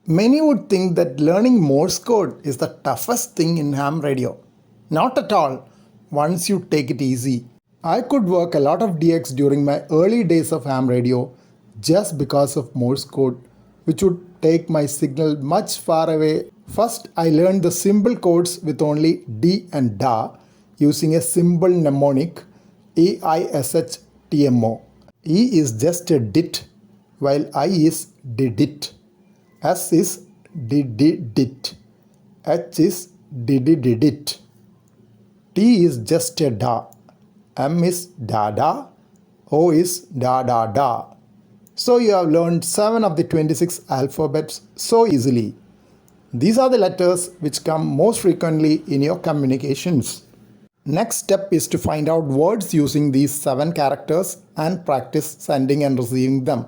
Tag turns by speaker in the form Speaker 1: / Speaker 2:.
Speaker 1: Many would think that learning Morse code is the toughest thing in ham radio. Not at all, once you take it easy. I could work a lot of DX during my early days of ham radio just because of Morse code, which would take my signal much far away. First, I learned the simple codes with only D and DA using a simple mnemonic EISHTMO. E is just a dit, while I is didit. S is didit. H is dididit. T is just a da. M is da da. O is da da da. So you have learned 7 of the 26 alphabets so easily. These are the letters which come most frequently in your communications. Next step is to find out words using these 7 characters and practice sending and receiving them.